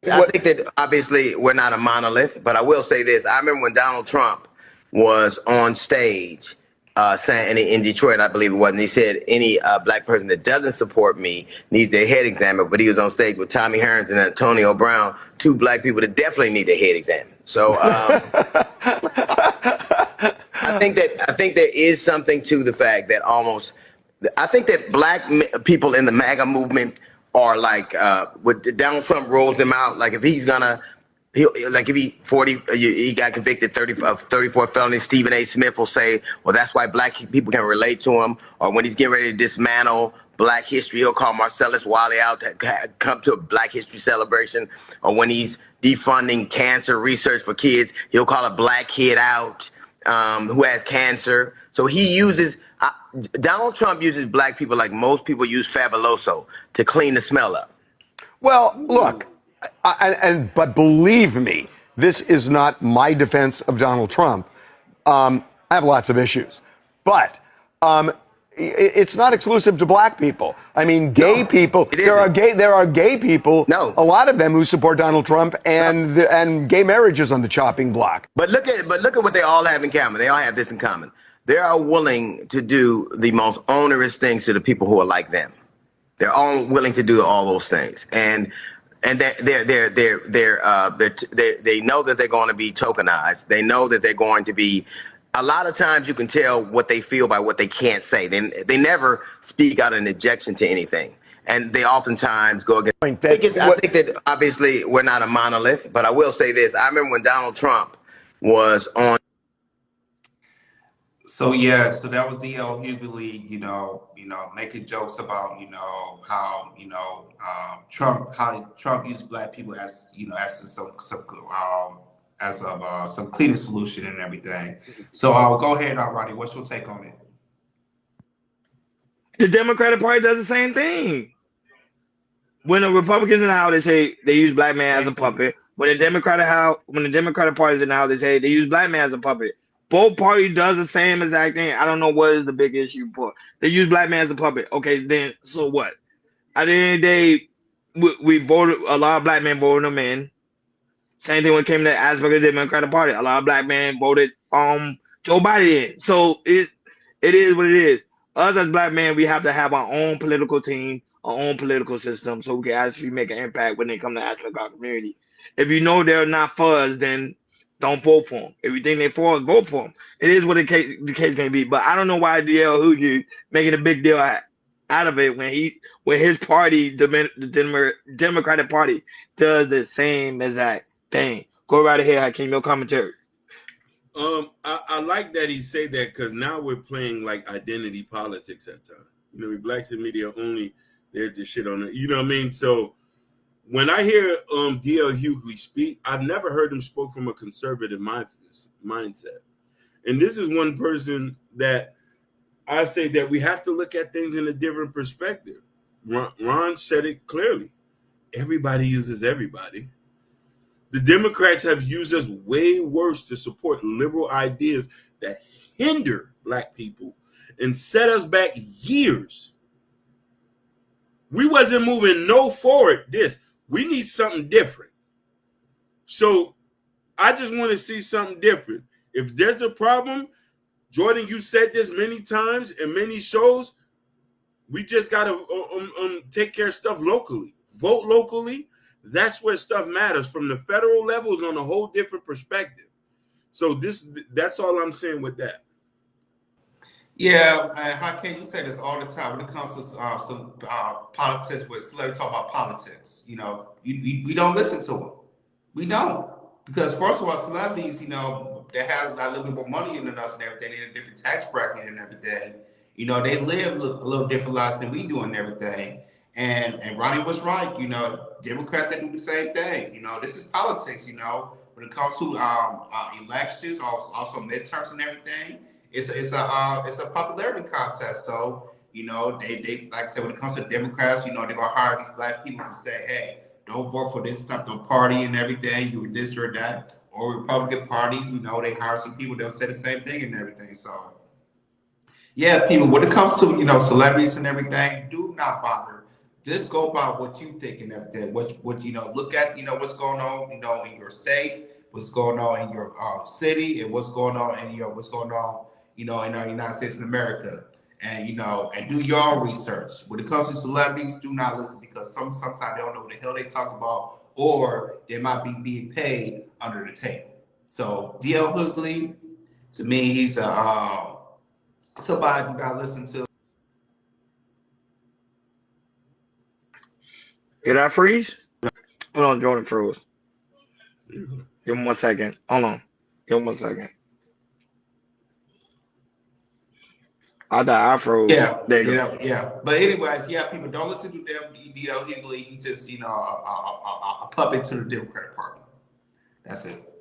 I think that obviously we're not a monolith, but I will say this. I remember when Donald Trump was on stage saying in Detroit, I believe it was, and he said any black person that doesn't support me needs their head examined. But he was on stage with Tommy Hearns and Antonio Brown, two black people that definitely need their head examined. So I think there is something to the fact that I think that black people in the MAGA movement are like when Donald Trump rolls them out. Like if he's gonna, like if he got convicted 34 felonies. Stephen A. Smith will say, well, that's why black people can relate to him. Or when he's getting ready to dismantle Black History, he'll call Marcellus Wiley out to come to a Black History celebration. Or when he's defunding cancer research for kids, he'll call a black kid out who has cancer. So he uses Donald Trump uses black people like most people use Fabuloso to clean the smell up. Well, look, but believe me, this is not my defense of Donald Trump. I have lots of issues, but it's not exclusive to black people. I mean, gay people. There are gay people. No. A lot of them who support Donald Trump, and gay marriage is on the chopping block. But look at what they all have in common. They all have this in common. They are willing to do the most onerous things to the people who are like them. They're all willing to do all those things, and they know that they're going to be tokenized. They know that they're going to be. A lot of times, you can tell what they feel by what they can't say. They never speak out an objection to anything, and they oftentimes go against. I think that obviously we're not a monolith, but I will say this. I remember when Donald Trump was on. So yeah, so that was D.L. Hughley, making jokes about, how, Trump used black people as, as some cleaning solution and everything. So I'll go ahead, Rodney. What's your take on it? The Democratic Party does the same thing. When the Republicans in the House, they say they use black man as a puppet. When the Democratic Party is in the House, they say they use black man as a puppet. Both parties does the same exact thing. I don't know what is the big issue for. They use black man as a puppet. Okay, then so what? At the end of the day, we voted. A lot of black men voted them in. Same thing when it came to the aspect of the Democratic Party. A lot of black men voted Joe Biden in. So it is what it is. Us as black men, we have to have our own political team, our own political system, so we can actually make an impact when they come to aspect of our community. If you know they're not for us, then don't vote for them. If you think they're for us, vote for them. It is what the case may be. But I don't know why D.L. Hughley making a big deal out of it when his party, the Democratic Party, does the same exact thing. Go right ahead, Hakeem, your commentary. I like that he say that because now we're playing like identity politics at times. Blacks in media only there to shit on it. You know what I mean? So when I hear D.L. Hughley speak, I've never heard him spoke from a conservative mindset. And this is one person that I say that we have to look at things in a different perspective. Ron said it clearly. Everybody uses everybody. The Democrats have used us way worse to support liberal ideas that hinder black people and set us back years. We wasn't moving no forward this. We need something different. So I just want to see something different. If there's a problem, Jordan, you said this many times in many shows, we just got to take care of stuff locally. Vote locally. That's where stuff matters. From the federal level is on a whole different perspective. So that's all I'm saying with that. Yeah, how can you say this all the time when it comes to some politics? With celebrities talk about politics, we don't listen to them. We don't, because first of all, celebrities, they have a little bit more money than us and everything. They're in a different tax bracket and everything. They live a little different lives than we do and everything. And Ronnie was right. Democrats, they do the same thing. This is politics. When it comes to elections, also midterms and everything. It's a popularity contest. So, they like I said, when it comes to Democrats, they're gonna hire these black people to say, hey, don't vote for this type of party and everything, you this or that, or Republican Party, they hire some people that'll say the same thing and everything. So yeah, people, when it comes to celebrities and everything, do not bother Just go by what you think and everything. What look at what's going on in your state, what's going on in your city, and what's going on in what's going on in our United States of America, and and do your own research. When it comes to celebrities, do not listen because sometimes they don't know what the hell they talk about, or they might be being paid under the table. So DL Hughley, to me, he's somebody do not listen to. Did I freeze? Hold on, Jordan froze. Give him 1 second. Hold on. Give him 1 second. I thought I froze. Yeah, There you go. yeah. But anyways, yeah, people don't listen to them. DL Hughley, he just a puppet to the Democratic Party. That's it.